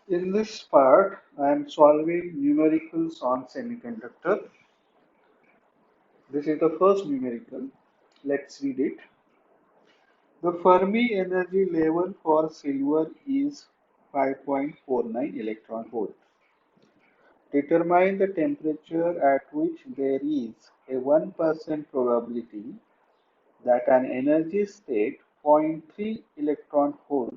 In this part, I am solving numericals on semiconductor. This is the first numerical. Let's read it. The Fermi energy level for silver is 5.49 electron volt. Determine the temperature at which there is a 1% probability that an energy state zero point 0.3 electron volt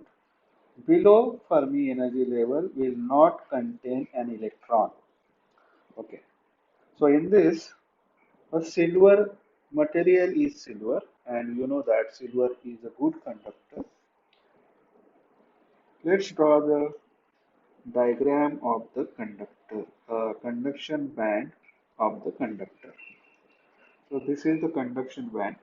below Fermi energy level will not contain an electron. Okay. So in this, a silver material is silver, and you know that silver is a good conductor. Let's draw the diagram of the conductor, conduction band of the conductor. So this is the conduction band,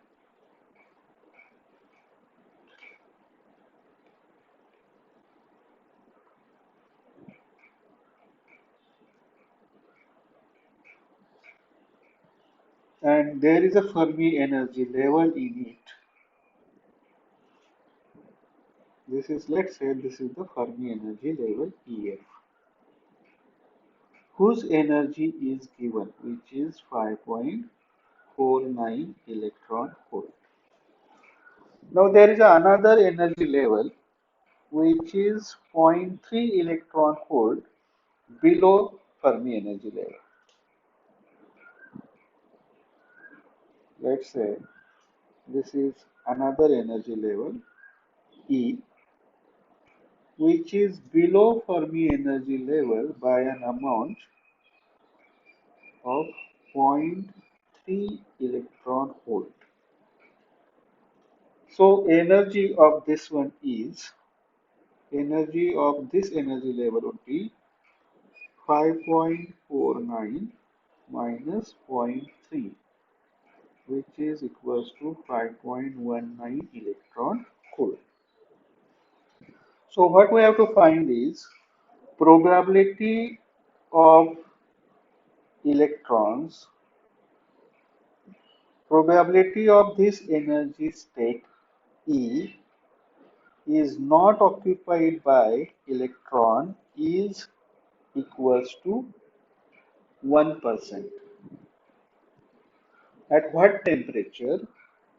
and there is a Fermi energy level in it. This is, let's say, this is the Fermi energy level EF, whose energy is given, which is 5.49 electron volt. Now there is another energy level which is zero point 0.3 electron volt below Fermi energy level. Let's say this is another energy level E, which is below Fermi energy level by an amount of zero point 0.3 electron volt. So energy of this energy level would be 5.49 minus zero point 0.3, which is equals to 5.19 electron volt. So what we have to find is probability of electrons, probability of this energy state E is not occupied by electron is equals to 1%. At what temperature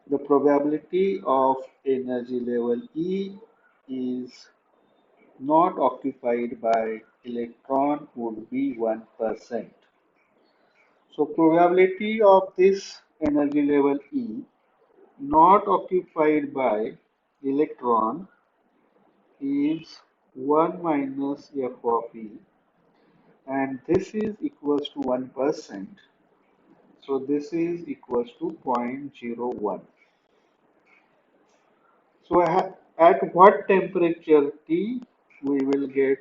the probability of energy level E is not occupied by electron would be 1%. So probability of this energy level E not occupied by electron is 1 minus F of E, and this is equals to 1%. So this is equals to 0.01. So at what temperature T we will get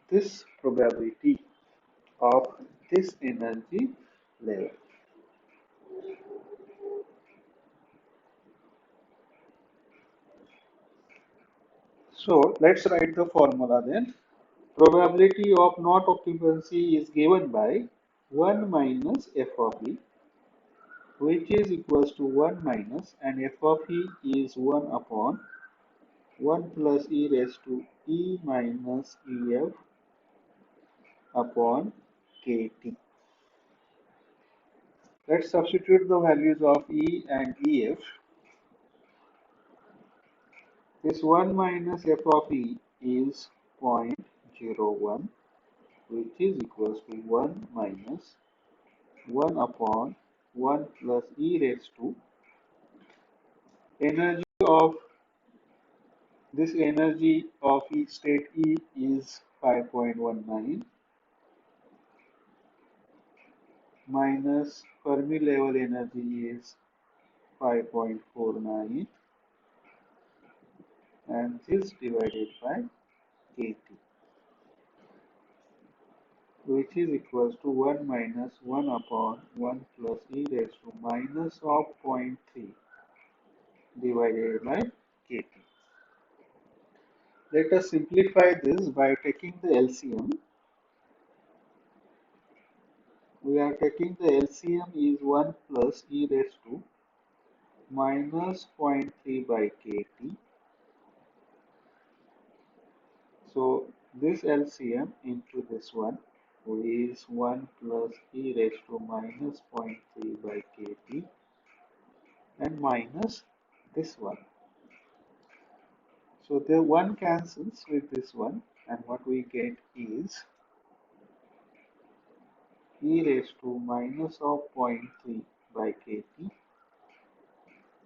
this probability of this energy level. So let's write the formula then. Probability of not occupancy is given by 1 minus f of e, which is equals to 1 minus, and f of e is 1 upon 1 plus e raised to e minus ef upon kt. Let's substitute the values of e and ef. This 1 minus f of e is 0.01, which is equals to 1 minus 1 upon 1 plus e raised to energy of this energy of state E is 5.19 minus Fermi level energy is 5.49, and this divided by kT, which is equals to 1 minus 1 upon 1 plus e raised to minus of zero point 0.3 divided by kT. Let us simplify this by taking the LCM. We are taking the LCM is 1 plus e raised to minus zero point 0.3 by kT. So This LCM into this one is 1 plus e raised to minus zero point 0.3 by kT and minus this one. So the one cancels with this one, and what we get is e raised to minus of zero point 0.3 by kT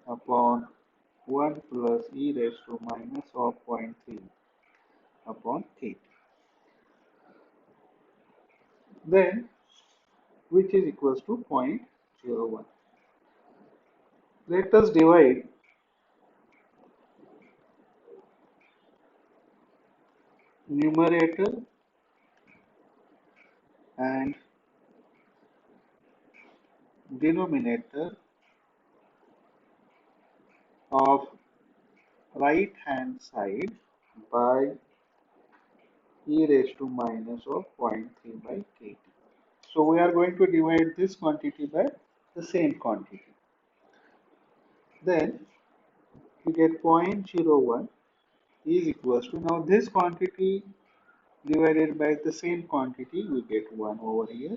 upon 1 plus e raised to minus of zero point 0.3 upon kT. Then, which is equals to 0.01. Let us divide numerator and denominator of right hand side by e raised to minus of zero point 0.3 by kT. So we are going to divide this quantity by the same quantity. Then you get 0.01 is equals to, now this quantity divided by the same quantity, we get 1 over here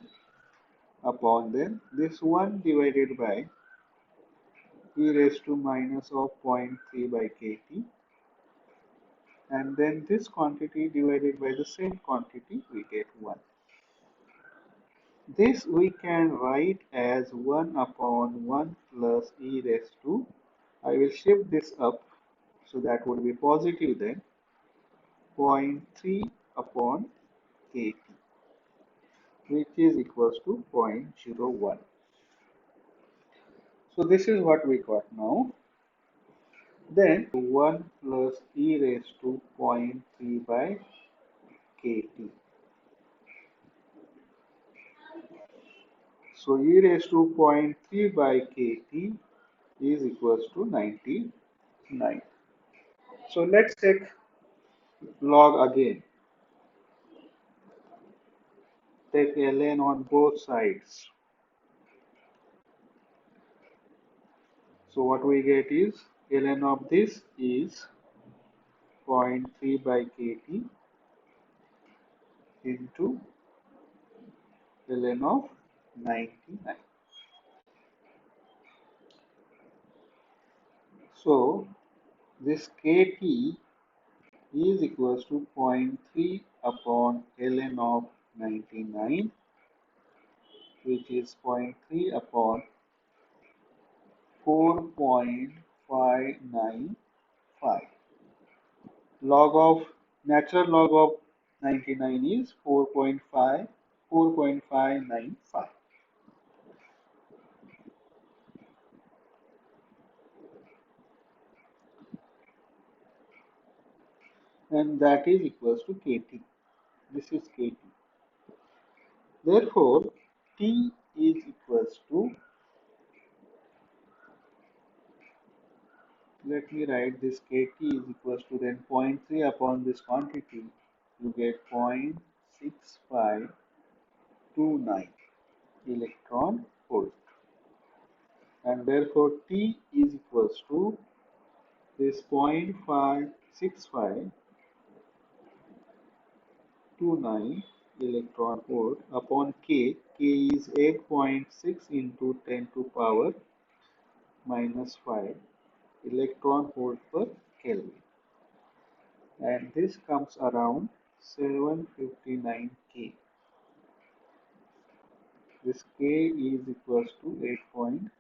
upon then this 1 divided by e raised to minus of zero point 0.3 by kT, and then this quantity divided by the same quantity, we get 1. This we can write as 1 upon 1 plus e raised to, I will shift this up, so that would be positive then, 0.3 upon kT, which is equals to 0.01. So this is what we got now. Then 1 plus e raised to zero point 0.3 by kT. So e raised to 0.3 by kT is equals to 99. So let's take log again. Take ln on both sides. So what we get is ln of this is 0.3 by kT into ln of 99. So this kT is equals to 0.3 upon ln of 99, which is 0.3 upon 4.595. Natural log of 99 is 4.595, and that is equals to kT. This is kT. Therefore, T is equals to, let me write this, kT is equals to then 0.3 upon this quantity, you get 0.6529 electron volt, and therefore T is equals to this 0.56529 electron volt upon K. K is 8.6 into 10 to power minus 5 electron volt per Kelvin, and this comes around 759 K. This K is equals to 8.6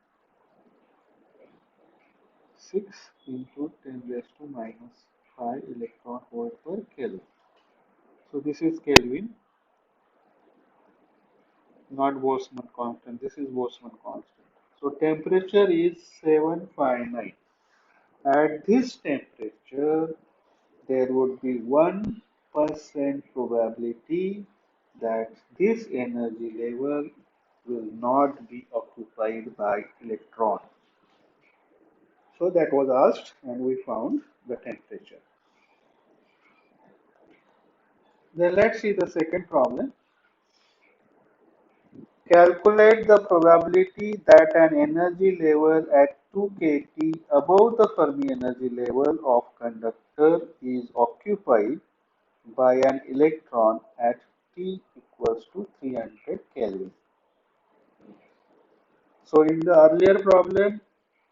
into 10 raised to minus 5 electron volt per Kelvin. So this is Kelvin, not Boltzmann constant. This is Boltzmann constant. So temperature is 759. At this temperature, there would be 1% probability that this energy level will not be occupied by electron. So that was asked, and we found the temperature. Then let's see the second problem. Calculate the probability that an energy level at 2 kT above the Fermi energy level of conductor is occupied by an electron at T equals to 300 Kelvin. So in the earlier problem,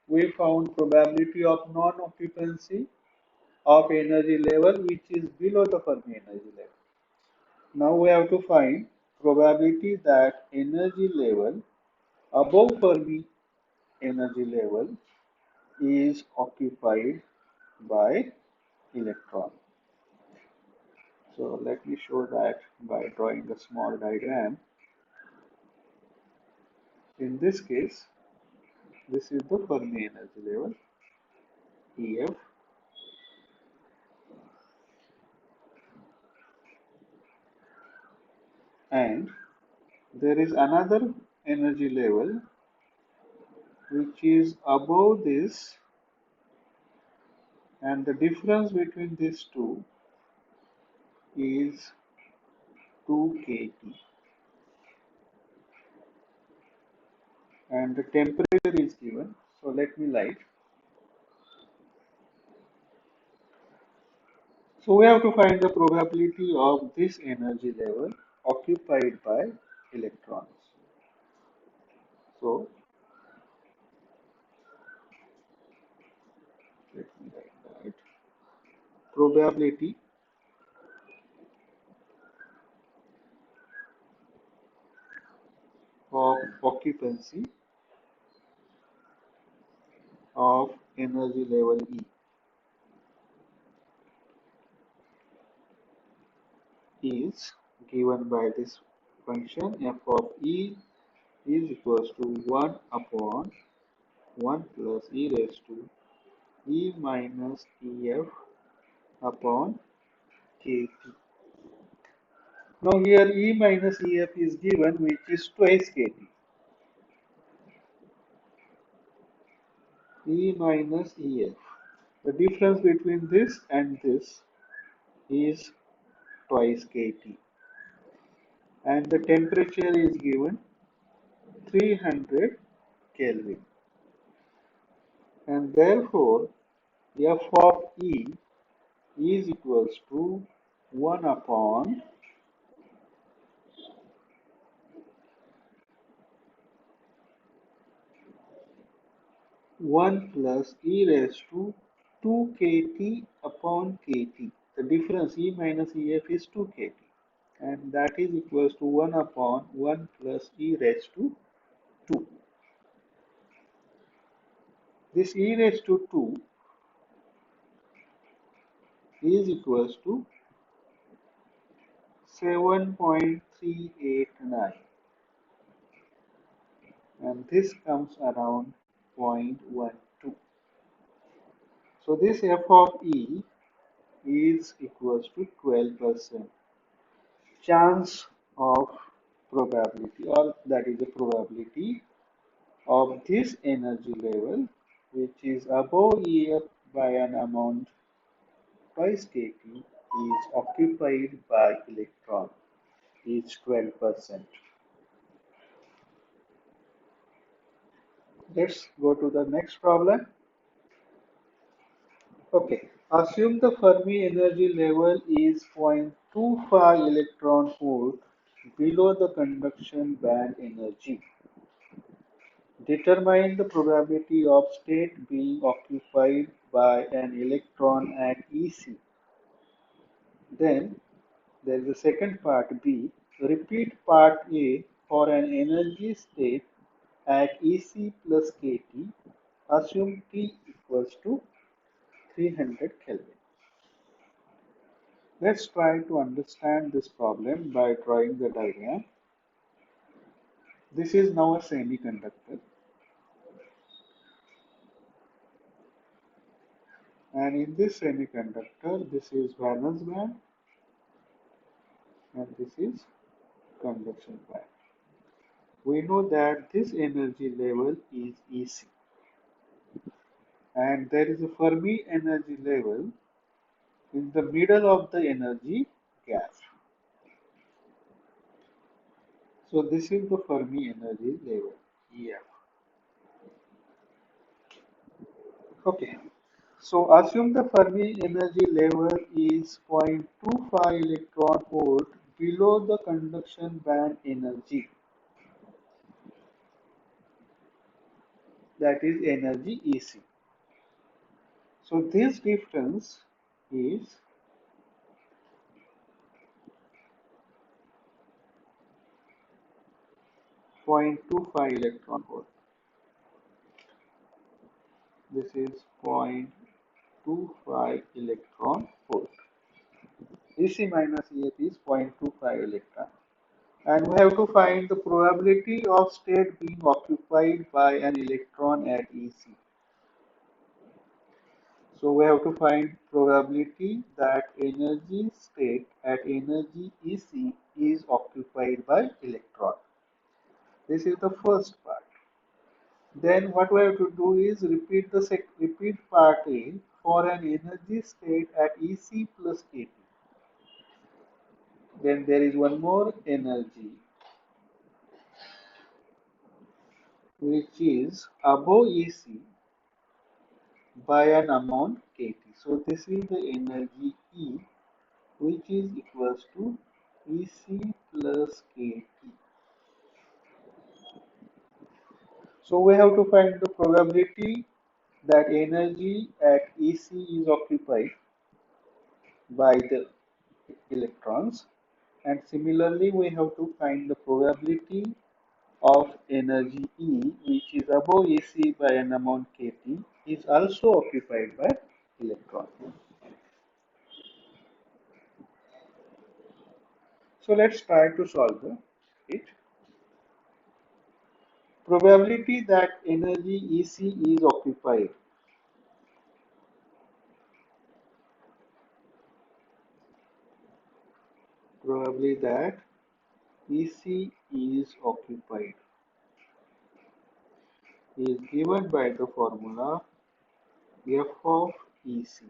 we found probability of non-occupancy of energy level which is below the Fermi energy level. Now we have to find probability that energy level above Fermi energy level is occupied by electron. So let me show that by drawing a small diagram. In this case, this is the Fermi energy level, EF, and there is another energy level which is above this, and the difference between these two is 2 kT, and the temperature is given. So let me light. So we have to find the probability of this energy level occupied by electrons. So let me write that. Probability of occupancy of energy level E is given by this function f of E is equals to 1 upon 1 plus e raised to E minus EF upon kT. Now here E minus EF is given, which is twice kT. E minus EF. The difference between this and this is twice kT. And the temperature is given 300 Kelvin. And therefore, F of E is equals to 1 upon 1 plus e raised to 2 kT upon kT. The difference E minus EF is 2 kT, and that is equals to 1 upon 1 plus e raised to 2. This e raised to 2 is equals to 7.389, and this comes around 0.12. So this f of E is equals to 12% chance of probability, or that is the probability of this energy level which is above EF by an amount twice kT is occupied by electron is 12%. Let's go to the next problem. Okay, assume the Fermi energy level is 0.25 electron volt below the conduction band energy. Determine the probability of state being occupied by an electron at EC. Then there is a second part B. Repeat part A for an energy state at EC plus KT. Assume T equals to 300 Kelvin. Let's try to understand this problem by drawing the diagram. This is now a semiconductor, and in this semiconductor, this is valence band and this is conduction band. We know that this energy level is EC, and there is a Fermi energy level in the middle of the energy gap. So this is the Fermi energy level, EF. Okay, So assume the Fermi energy level is 0.25 electron volt below the conduction band energy, that is energy EC. So this difference is 0.25 electron volt. This is 0.25 electron volt. EC minus EF is 0.25 electron. And we have to find the probability of state being occupied by an electron at EC. So we have to find probability that energy state at energy EC is occupied by electron. This is the first part. Then what we have to do is repeat part A for an energy state at EC plus KT. Then there is one more energy which is above EC by an amount KT. So this is the energy E, which is equals to EC plus KT. So we have to find the probability that energy at EC is occupied by the electrons, and similarly we have to find the probability of energy E, which is above EC by an amount KT, is also occupied by electron. So let's try to solve it. Probability that energy EC is occupied. Probability that EC is occupied is given by the formula F of EC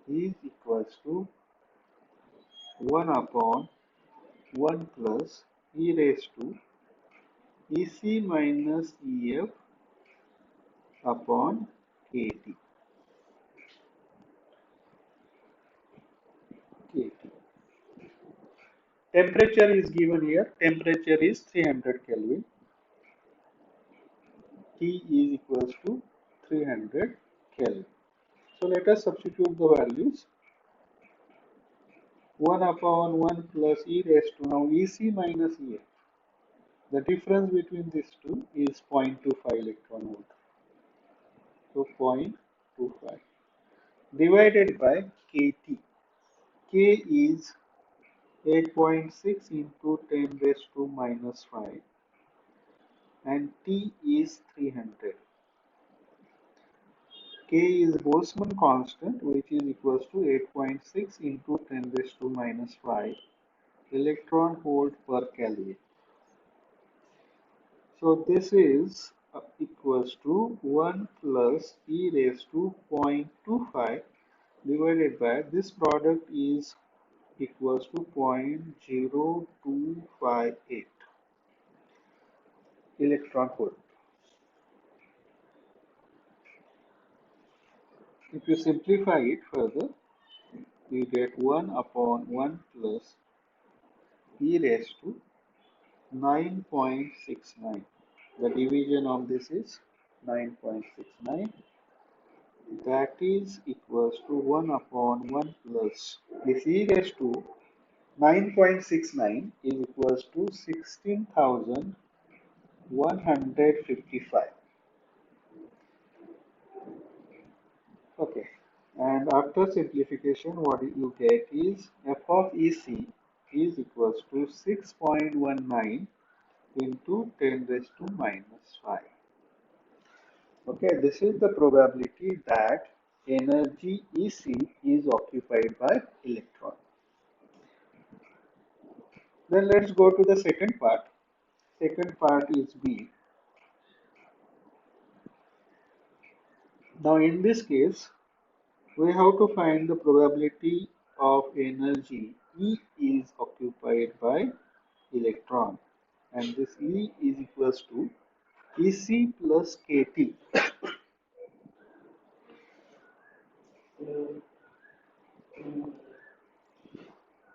is equals to 1 upon 1 plus e raised to EC minus EF upon KT. Temperature is given here. Temperature is 300 Kelvin. T is equals to 300 Kelvin. So let us substitute the values. 1 upon 1 plus e raised to now EC minus EF. The difference between these two is 0.25 electron volt. So 0.25 divided by KT. K is 8.6 into 10 raised to minus 5 and T is 300. K is Boltzmann constant, which is equals to 8.6 into 10 raised to minus 5 electron volt per Kelvin. So this is equals to 1 plus e raised to 0.25 divided by this product is equals to 0.0258 electron volt. If you simplify it further, you get 1 upon 1 plus e raised to 9.69. The division of this is 9.69. That is equals to 1 upon 1 plus this e raised to 9.69 is equals to 16,155. Okay. And after simplification, what you get is f of EC is equals to 6.19 into 10 raised to minus 5. Okay, this is the probability that energy EC is occupied by electron. Then let's go to the second part. Second part is B. Now in this case, we have to find the probability of energy E is occupied by electron, and this E is equals to EC plus KT.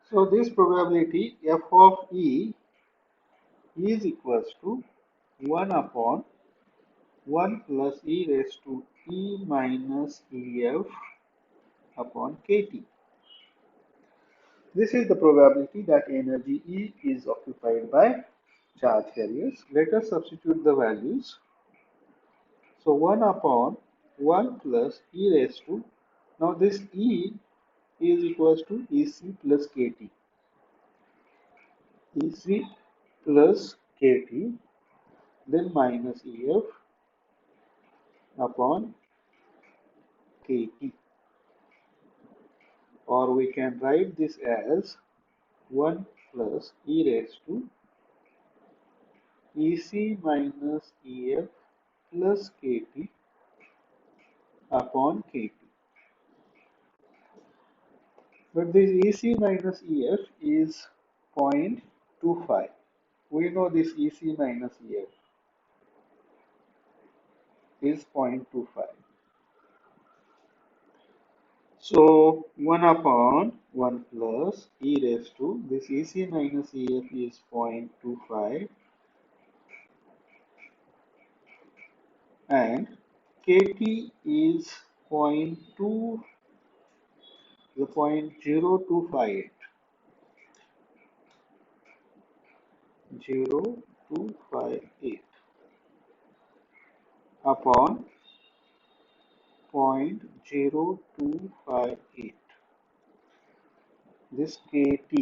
So this probability f of E is equals to 1 upon 1 plus e raised to E minus EF upon kT. This is the probability that energy E is occupied by charge carriers. Let us substitute the values. So 1 upon 1 plus e raised to, now this E is equals to EC plus KT. EC plus KT, then minus EF upon KT. Or we can write this as 1 plus e raised to EC minus EF plus KT upon KT. But this EC minus EF is 0.25. We know this EC minus EF is 0.25. So 1 upon 1 plus e raised to, this EC minus EF is 0.25 and KT is 0.2, the 0.0258 upon 0.0258. This KT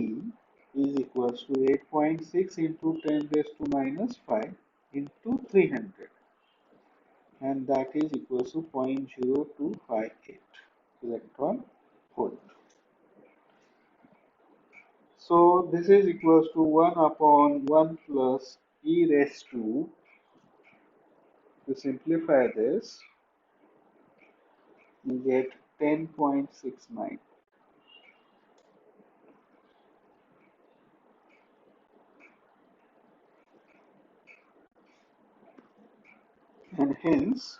is equals to 8.6 into 10 raised to minus 5 into 300, and that is equals to 0.0258 electron volt. So this is equals to 1 upon 1 plus e raised to simplify this, you get 10.69. And hence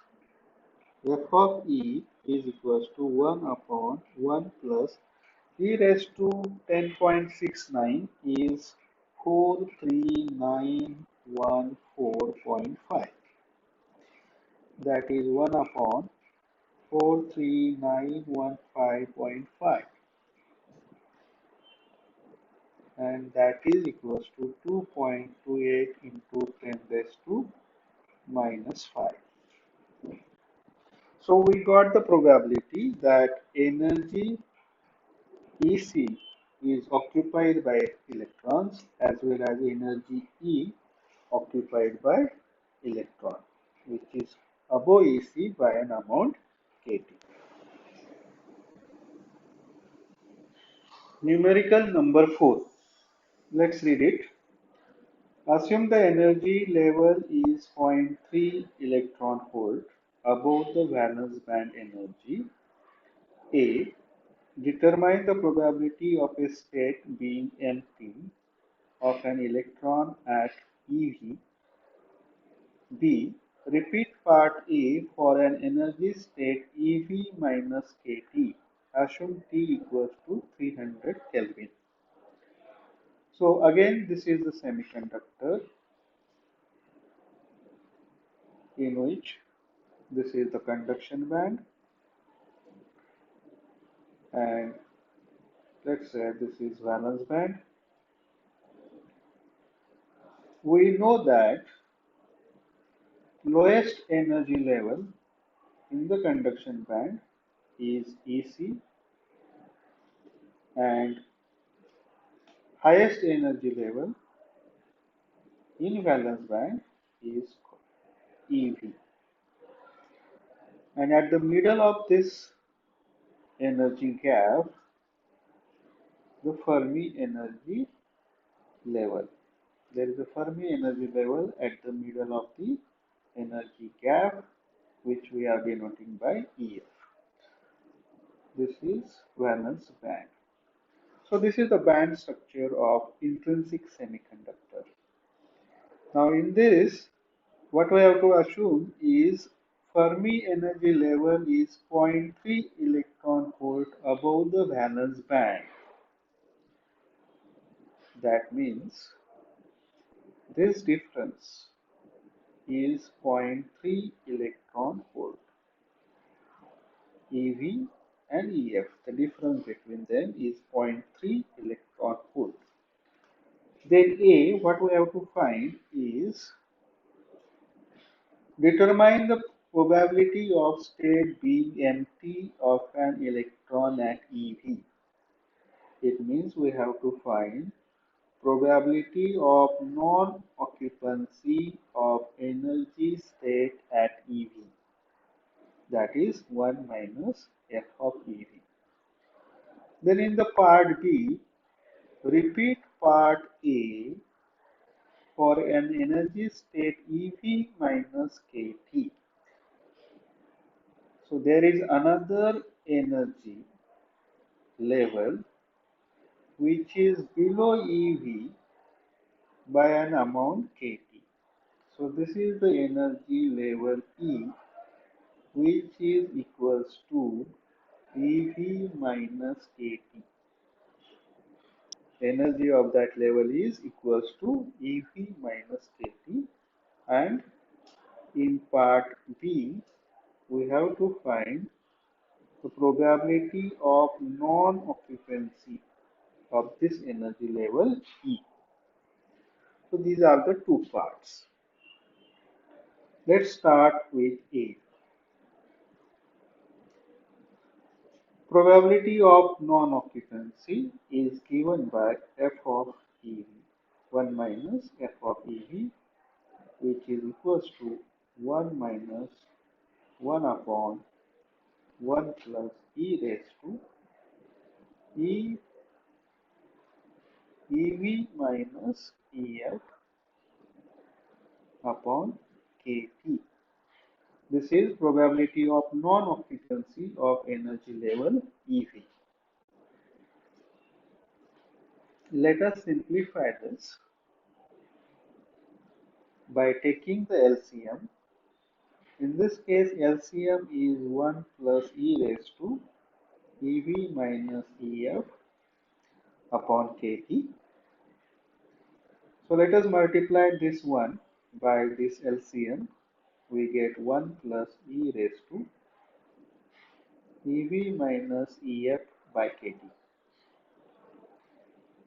f of E is equals to 1 upon 1 plus e raised to 10.69 is 43914.5. That is 1 upon 43915.5, and that is equals to 2.28 into 10 raised to minus 5. So we got the probability that energy EC is occupied by electrons as well as energy E occupied by electron, which is above EC by an amount KT. Numerical number 4. Let's read it. Assume the energy level is zero point 0.3 electron volt above the valence band energy. A. Determine the probability of a state being empty of an electron at EV. B. Repeat part A for an energy state EV minus KT. Assume T equals to 300 Kelvin. So again, this is the semiconductor in which this is the conduction band, and let's say this is valence band. We know that lowest energy level in the conduction band is EC and highest energy level in valence band is EV. And at the middle of this energy gap, the Fermi energy level. There is a Fermi energy level at the middle of the energy gap, which we are denoting by EF. This is valence band. So this is the band structure of intrinsic semiconductor. Now in this, what we have to assume is Fermi energy level is 0.3 electron volt above the valence band. That means this difference is zero point 0.3 electron volt. EV and EF, the difference between them is zero point 0.3 electron volt. Then A, what we have to find is determine the probability of state being empty of an electron at EV. It means we have to find probability of non-occupancy of energy state at EV. That is 1 minus F of EV. Then in the part B, repeat part A for an energy state EV minus KT. So there is another energy level which is below EV by an amount KT. So this is the energy level E, which is equals to EV minus KT. Energy of that level is equals to EV minus KT, and in part B we have to find the probability of non-occupancy of this energy level E. So these are the two parts. Let's start with A. Probability of non-occupancy is given by F of EV, 1 minus F of EV, which is equals to 1 minus 1 upon 1 plus e raised to E EV minus EF upon KT. This is probability of non-occupancy of energy level EV. Let us simplify this by taking the LCM. In this case, LCM is 1 plus e raised to EV minus EF upon KT. So let us multiply this one by this LCM. We get 1 plus e raised to EV minus EF by KT.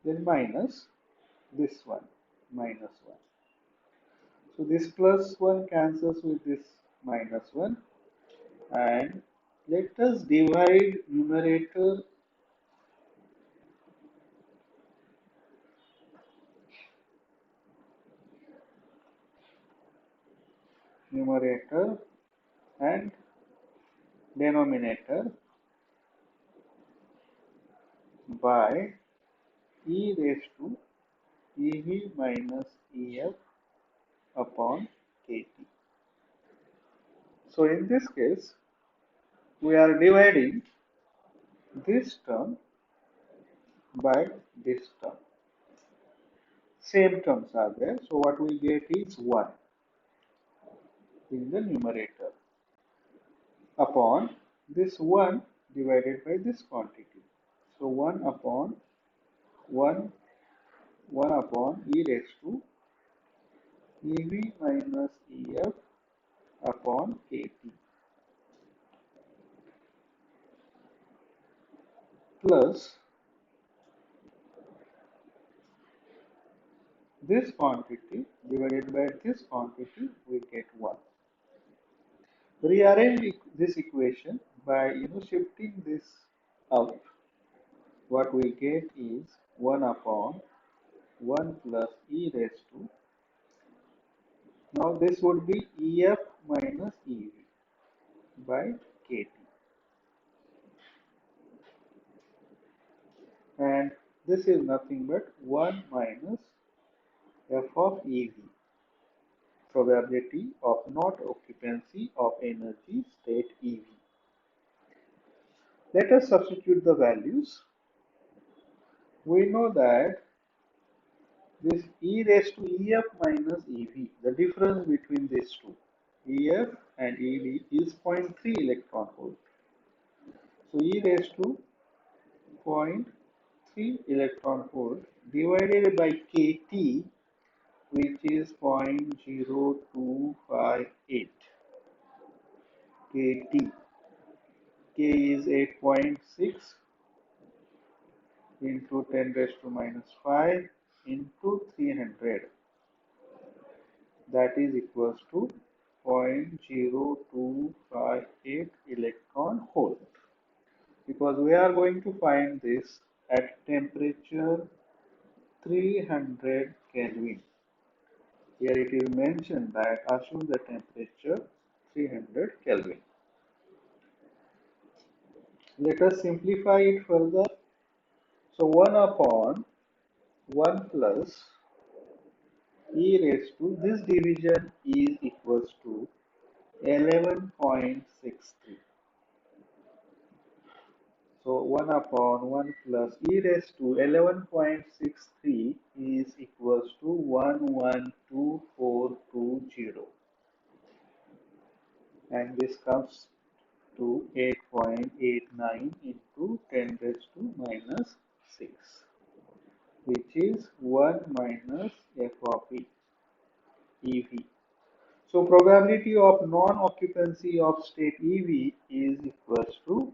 Then minus this one, minus 1. So this plus 1 cancels with this minus 1, and let us divide numerator and denominator by e raised to EV minus EF upon KT. So in this case, we are dividing this term by this term. Same terms are there, so what we get is 1 in the numerator upon this 1 divided by this quantity. So 1 upon 1 upon e raised to EV minus EF upon KT plus this quantity divided by this quantity, we get 1. Rearrange this equation by shifting this out. What we get is 1 upon 1 plus e raised to, now this would be EF minus EV by KT, and this is nothing but 1 minus F of EV, probability of not occupancy of energy state EV. Let us substitute the values. We know that this e raised to EF minus EV, the difference between these two, EF and EV, is 0.3 electron volt. So E raised to zero point 0.3 electron volt divided by kT, which is 0.0258 kT. K is 8.6 into 10 raised to minus 5 into 300, that is equals to 0.0258 electron volt. Because we are going to find this at temperature 300 Kelvin. Here it is mentioned that assume the temperature 300 Kelvin. Let us simplify it further. So 1 upon 1 plus e raised to, this division is equals to 11.63. So 1 upon 1 plus e raised to 11.63 is equals to 112420, and this comes to 8.89 into 10 raised to minus 6, which is 1 minus f of e, EV. So probability of non-occupancy of state EV is equals to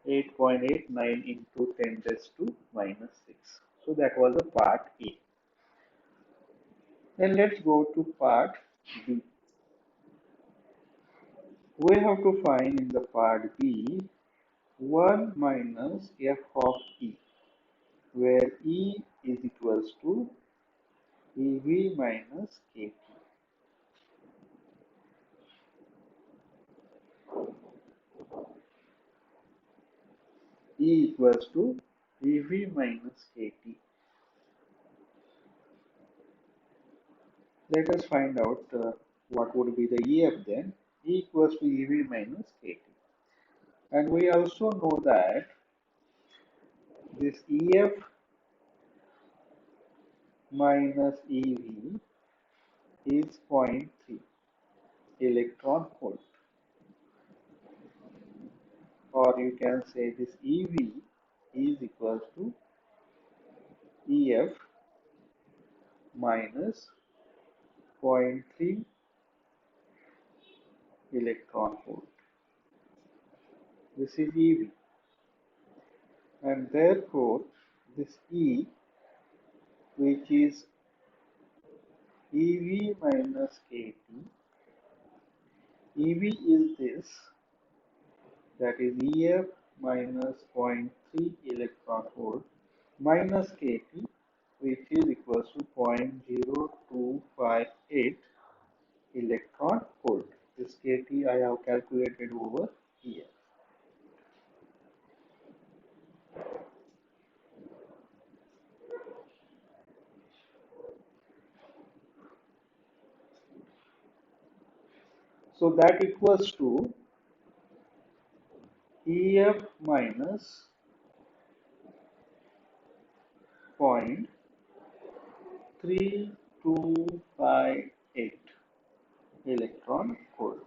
8.89 into 10 raised to minus 6. So that was the part A. Then let's go to part B. We have to find in the part B 1 minus f of E, where E is equals to EV minus KT. E equals to EV minus KT. Let us find out what would be the EF then. E equals to EV minus KT. And we also know that this EF minus EV is 0.3 electron volt, or you can say this EV is equals to EF minus 0.3 electron volt. This is EV, and therefore this E, which is EV minus KT, EV is this, that is EF minus 0.3 electron volt minus KT, which is equals to 0.0258 electron volt. This KT I have calculated over here. So that equals to EF minus 0.3258 electron volt.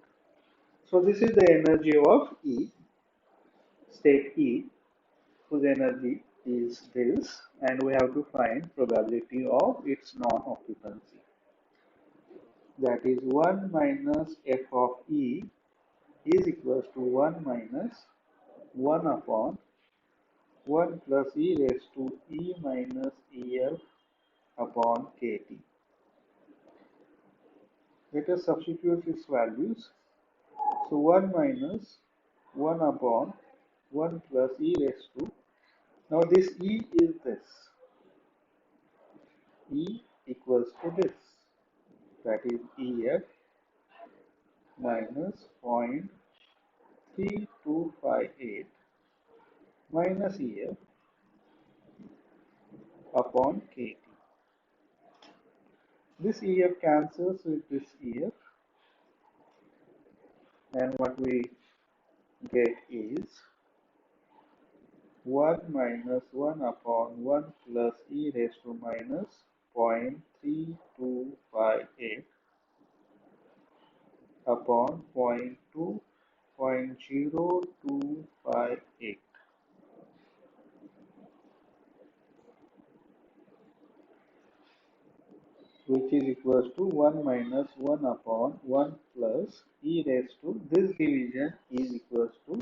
So this is the energy of E, state E, whose energy is this, and we have to find probability of its non-occupancy. That is 1 minus f of E is equals to 1 minus 1 upon 1 plus e raised to E minus EF upon KT. Let us substitute its values. So 1 minus 1 upon 1 plus e raised to, now this E is this, E equals to this, that is EF minus 0.3258 minus EF upon KT. This EF cancels with this EF, and what we get is 1 minus 1 upon 1 plus e raised to minus 0.3258 upon 0.0258 which is equals to 1 minus 1 upon 1 plus e raised to this division is equals to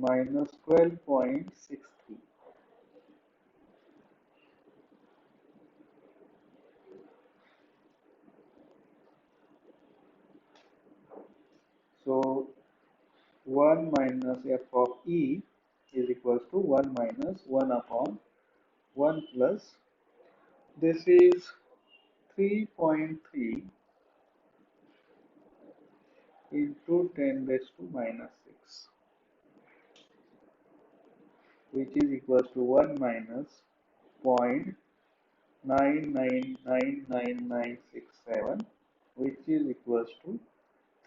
minus 12.63. So 1 minus f of e is equals to 1 minus 1 upon 1 plus, this is 3.3 into 10 raised to minus 6, which is equals to 1 minus 0.999967, which is equals to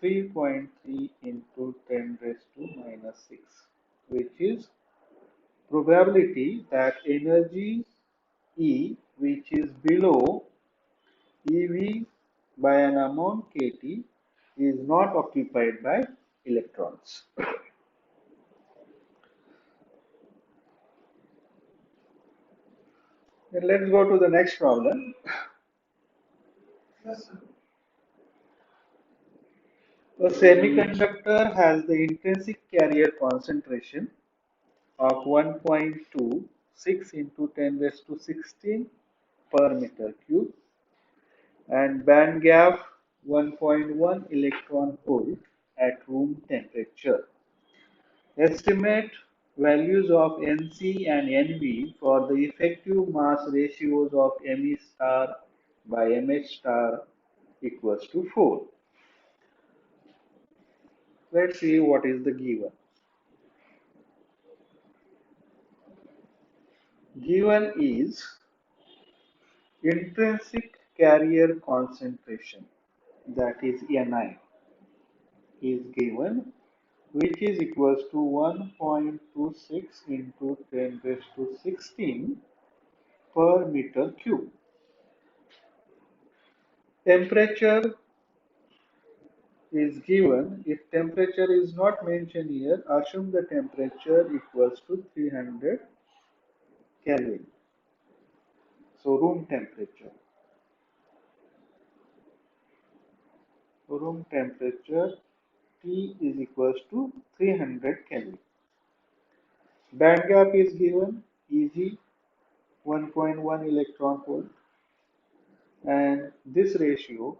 3.3 into 10 raised to minus 6, which is probability that energy E, which is below EV by an amount kT, is not occupied by electrons. Then let's go to the next problem. A semiconductor has the intrinsic carrier concentration of 1.26 into 10 raised to 16 per meter cube and band gap 1.1 electron volt at room temperature. Estimate values of Nc and Nv for the effective mass ratios of Me star by Mh star equals to 4. Let's see what is the given. Given is intrinsic carrier concentration, that is Ni, is given, which is equals to 1.26 into 10 raised to 16 per meter cube. Temperature is given. If temperature is not mentioned here, assume the temperature equals to 300 Kelvin. So room temperature. Room temperature T is equals to 300 Kelvin. Band gap is given, Eg 1.1 electron volt, and this ratio,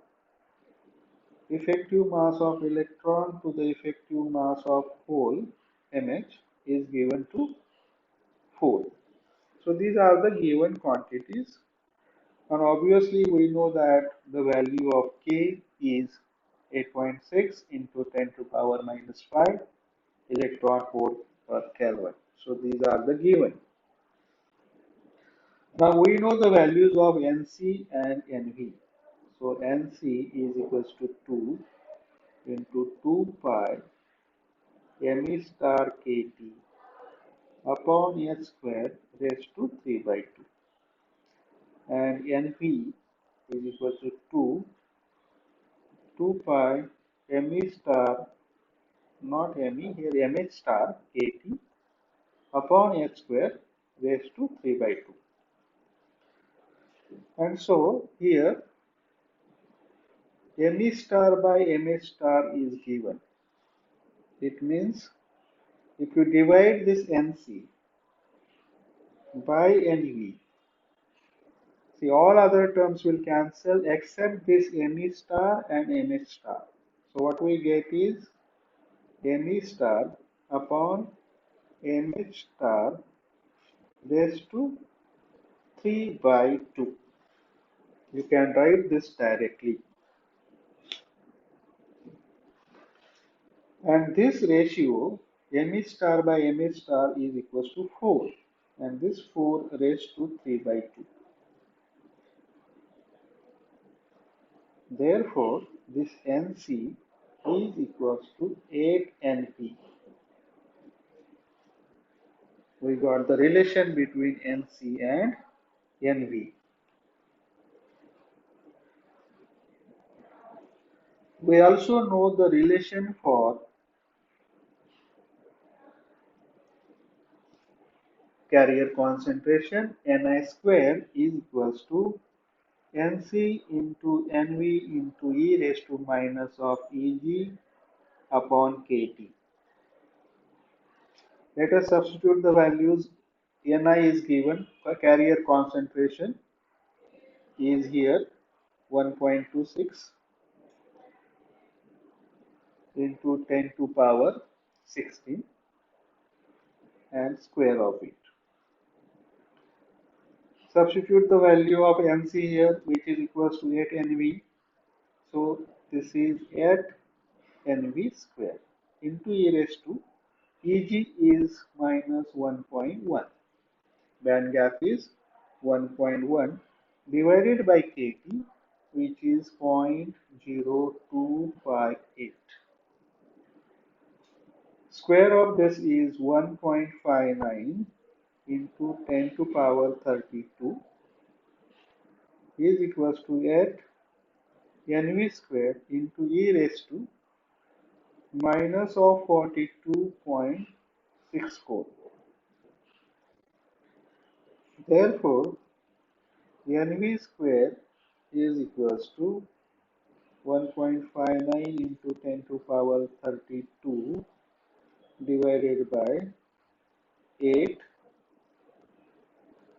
effective mass of electron to the effective mass of hole Mh, is given to 4. So these are the given quantities, and obviously we know that the value of K is 8.6 into 10 to power minus 5 electron volt per Kelvin. So these are the given. Now we know the values of Nc and Nv. So Nc is equals to 2 into 2 pi Me star kT upon h square raised to 3 by 2. And Nv is equal to 2 pi Me star, not Me, here Mh star kT upon h square raised to 3 by 2. And so here Me star by Mh star is given. It means if you divide this Nc by Nv, see all other terms will cancel except this Me star and Mh star. So what we get is Me star upon Mh star raised to 3 by 2. You can write this directly. And this ratio Me star by Mh star is equals to 4. And this 4 raised to 3 by 2. Therefore, this Nc is equals to 8 Np. We got the relation between Nc and Nv. We also know the relation for carrier concentration. Ni square is equals to Nc into Nv into e raised to minus of Eg upon Kt. Let us substitute the values. Ni is given, carrier concentration is here 1.26 into 10 to power 16 and square of it. Substitute the value of Nc here, which is equals to 8 Nv. So this is 8 Nv square into e raised to Eg is minus 1.1. Band gap is 1.1 divided by Kt, which is 0.0258. Square of this is 1.59 into 10 to power 32 is equals to 8 Nv square into e raised to minus of 42.64. Therefore, Nv square is equals to 1.59 into 10 to power 32 divided by 8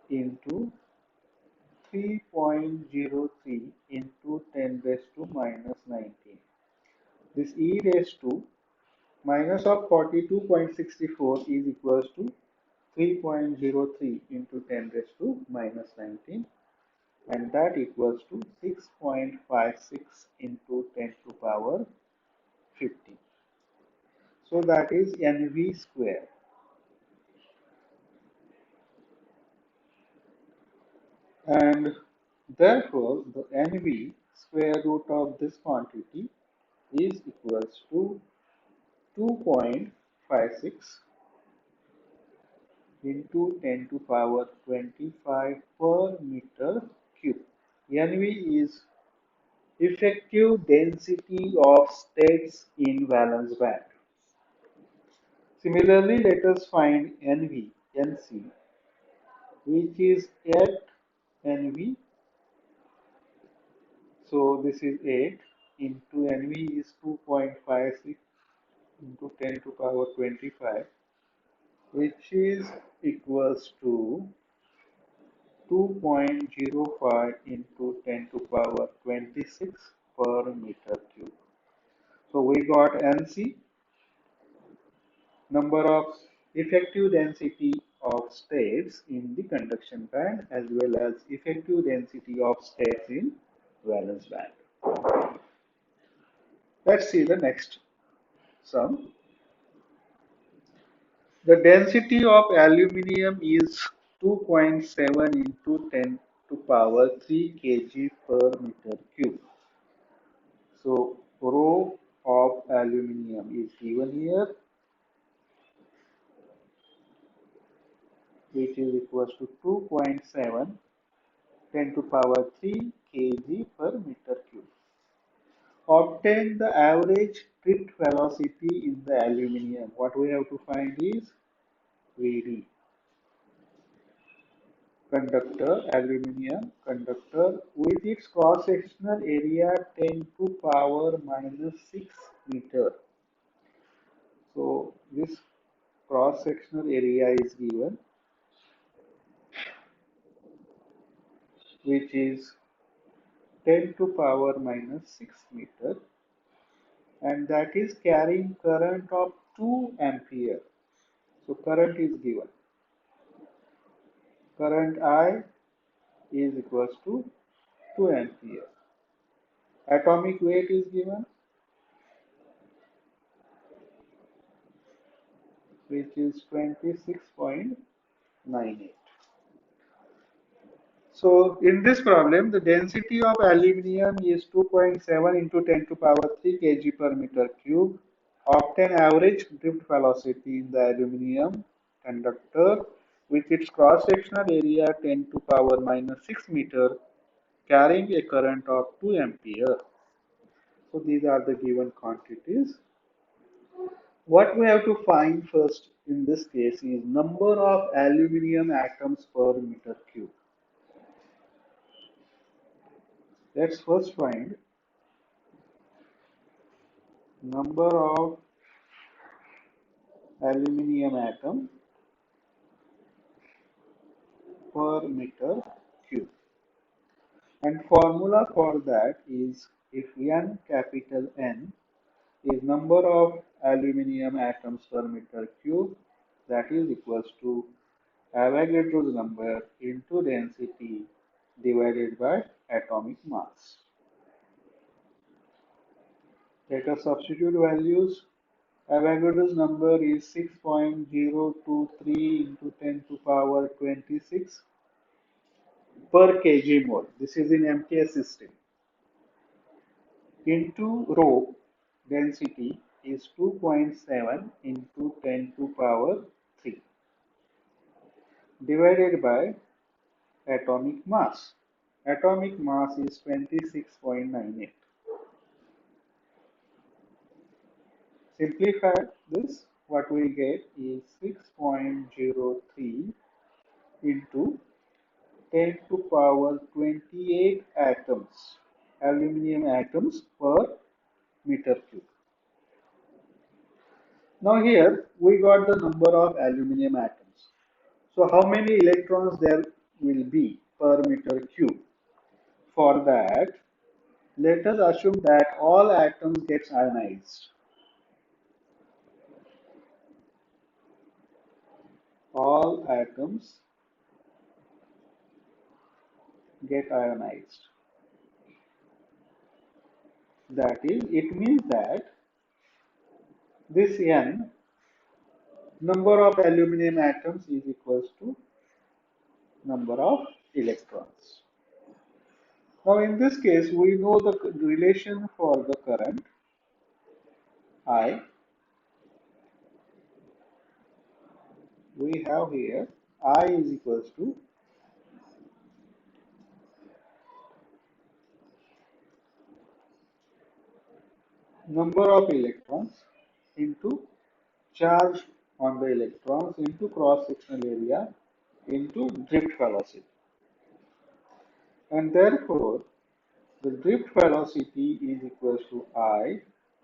into 3.03 into 10 raised to minus 19. This e raised to minus of 42.64 is equals to 3.03 into 10 raised to minus 19, and that equals to 6.56 into 10 to power 50. So that is Nv square. And therefore, the Nv square root of this quantity is equals to 2.56 into 10 to power 25 per meter cube. Nv is effective density of states in valence band. Similarly, let us find Nc, which is 8 Nv. So this is 8 into Nv is 2.56 into 10 to power 25, which is equals to 2.05 into 10 to power 26 per meter cube. So we got Nc, number of effective density of states in the conduction band, as well as effective density of states in valence band. Let's see the next sum. The density of aluminium is 2.7 into 10 to power 3 kg per meter cube. So rho of aluminium is given here, which is equals to 2.7 10 to power 3 kg per meter cube. Obtain the average drift velocity in the aluminium. What we have to find is Vd. Conductor, aluminium conductor with its cross-sectional area 10 to power minus 6 meter. So this cross-sectional area is given, which is 10 to power minus 6 meter, and that is carrying current of 2 ampere. So current is given. Current I is equals to 2 ampere. Atomic weight is given, which is 26.98. So in this problem, the density of aluminium is 2.7 into 10 to power 3 kg per meter cube. Obtain average drift velocity in the aluminium conductor with its cross-sectional area 10 to power minus 6 meter, carrying a current of 2 ampere. So these are the given quantities. What we have to find first in this case is number of aluminium atoms per meter cube. Let's first find number of aluminium atom per meter cube. And formula for that is if N capital N is number of aluminium atoms per meter cube, that is equals to Avogadro's number into density divided by atomic mass. Let us substitute values. Avogadro's number is 6.023 into 10 to power 26 per kg mole. This is in MKS system. Into rho density is 2.7 into 10 to power 3 divided by atomic mass. Atomic mass is 26.98. Simplify this, what we get is 6.03 into 10 to power 28 atoms, aluminium atoms per meter cube. Now here we got the number of aluminium atoms. So how many electrons there will be per meter cube? For that, let us assume that all atoms get ionized. All atoms get ionized. That is, it means that this N number of aluminium atoms is equals to number of electrons. Now in this case, we know the relation for the current I. We have here I is equals to number of electrons into charge on the electrons into cross-sectional area into drift velocity. And therefore, the drift velocity is equals to I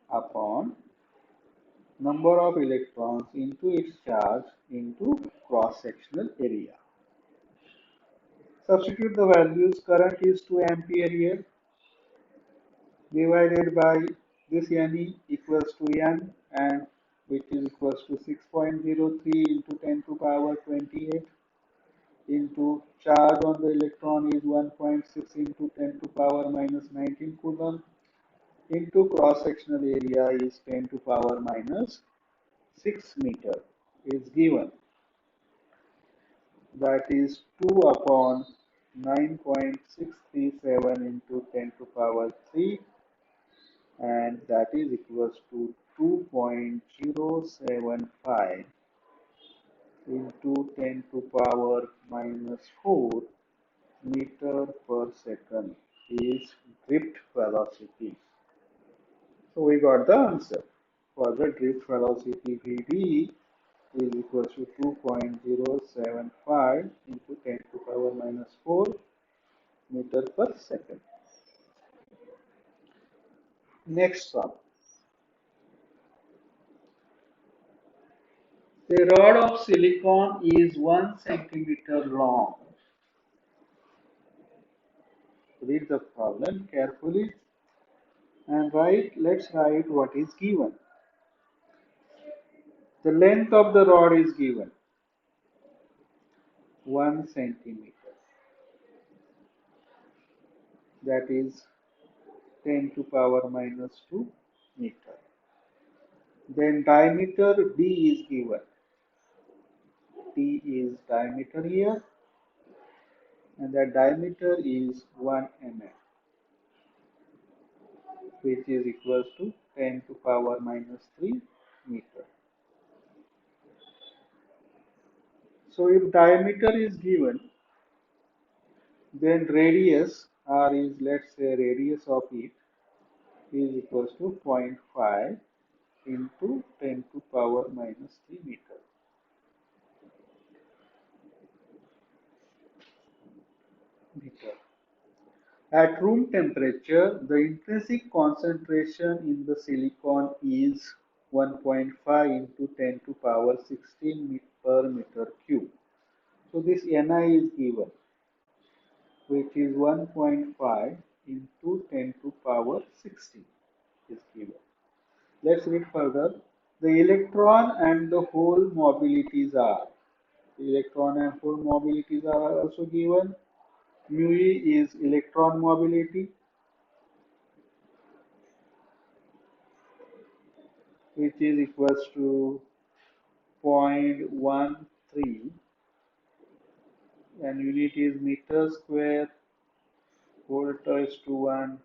upon number of electrons into its charge into cross-sectional area. Substitute the values. Current is 2 ampere here divided by this Ne equals to N, and which is equals to 6.03 into 10 to power 28 into charge on the electron is 1.6 into 10 to power minus 19 coulomb into cross-sectional area is 10 to power minus 6 meter is given. That is 2 upon 9.637 into 10 to power 3, and that is equals to 2.075 into 10 to power minus 4 meter per second is drift velocity. So we got the answer. For the drift velocity, Vd is equal to 2.075 into 10 to power minus 4 meter per second. Next one. A rod of silicon is 1 centimeter long. Read the problem carefully and let's write what is given. The length of the rod is given 1 centimeter. That is 10 to power minus 2 meter. Then diameter D is given. D is diameter here, and the diameter is 1 mm, which is equals to 10 to power minus 3 meter. So if diameter is given, then radius R is, let's say, radius of it is equals to 0.5 into 10 to power minus 3 meter. At room temperature, the intrinsic concentration in the silicon is 1.5 into 10 to power 16 per meter cube. So this Ni is given, which is 1.5 into 10 to power 16 is given. Let's read further. The electron and the hole mobilities are. The electron and hole mobilities are also given. Mu e is electron mobility, which is equals to 0.13, and unit is meter square, volt is to 1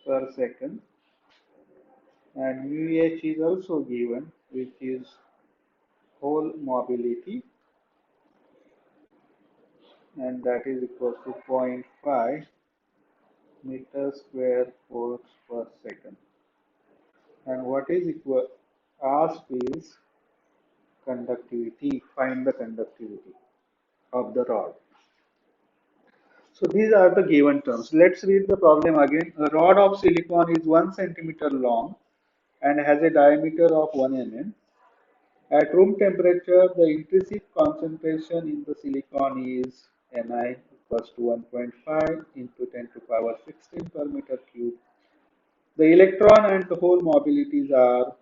per second, and mu h is also given, which is hole mobility, and that is equal to 0.5 meter square volts per second. And what is equal asked is conductivity. Find the conductivity of the rod. So these are the given terms. Let's read the problem again. A rod of silicon is 1 centimeter long and has a diameter of 1 mm. At room temperature, the intrinsic concentration in the silicon is Ni equals to 1.5 into 10 to power 16 per meter cube. The electron and the hole mobilities are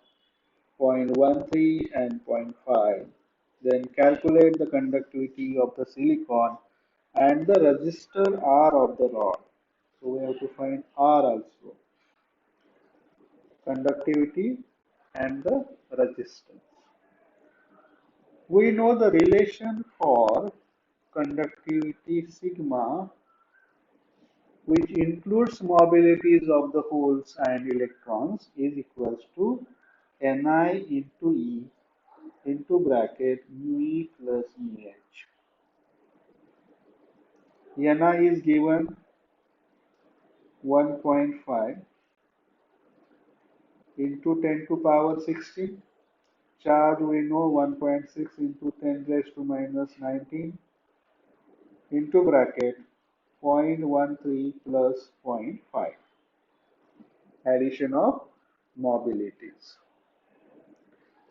0.13 and zero point 0.5. Then calculate the conductivity of the silicon and the resistor R of the rod. So we have to find R also, conductivity and the resistance. We know the relation for conductivity sigma, which includes mobilities of the holes and electrons, is equals to Ni into E into bracket mu E plus mu H. Ni is given 1.5 into 10 to power 16. Charge we know 1.6 into 10 raised to minus 19 into bracket 0.13 plus zero point 0.5. Addition of mobilities.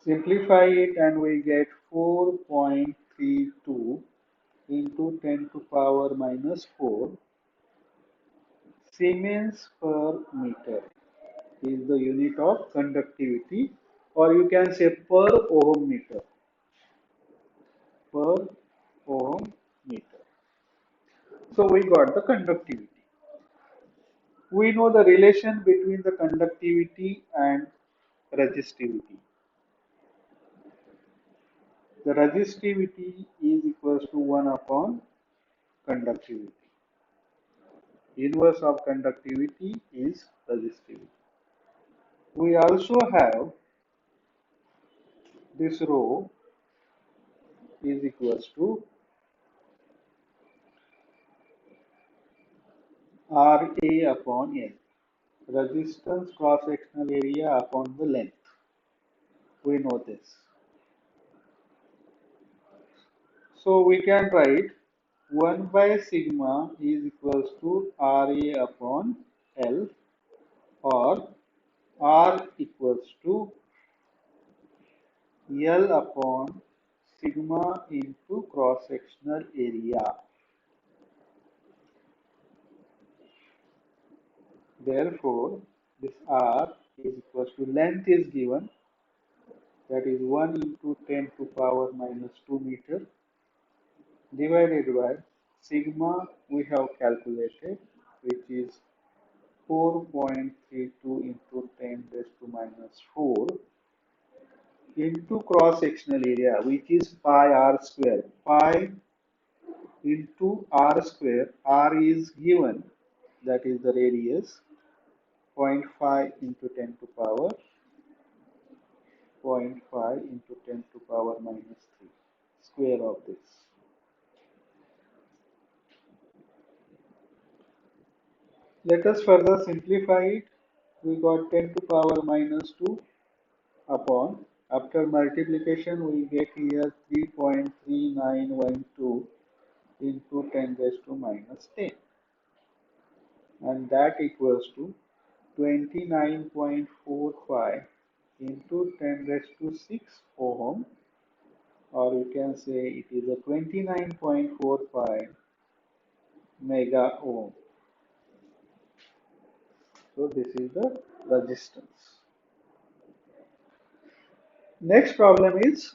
Simplify it and we get 4.32 into 10 to power minus 4 Siemens per meter is the unit of conductivity, or you can say per ohm meter. Per ohm meter. So we got the conductivity. We know the relation between the conductivity and resistivity. The resistivity is equals to 1 upon conductivity. Inverse of conductivity is resistivity. We also have this rho is equals to Ra upon L. Resistance cross-sectional area upon the length. We know this. So we can write 1 by sigma is equals to Ra upon L, or R equals to L upon sigma into cross-sectional area. Therefore, this R is equals to length is given, that is 1 into 10 to power minus 2 meter, divided by sigma we have calculated, which is 4.32 into 10 raised to minus 4 into cross sectional area, which is pi r square. Pi into r square, r is given, that is the radius, 0.5 into 10 to power 0.5 into 10 to power minus 3 square of this. Let us further simplify it. We got 10 to power minus 2 upon, after multiplication we get here 3.3912 into 10 raised to minus 10. and that equals to 29.45 into 10 raised to 6 ohm, or you can say it is a 29.45 mega ohm. So this is the resistance. Next problem is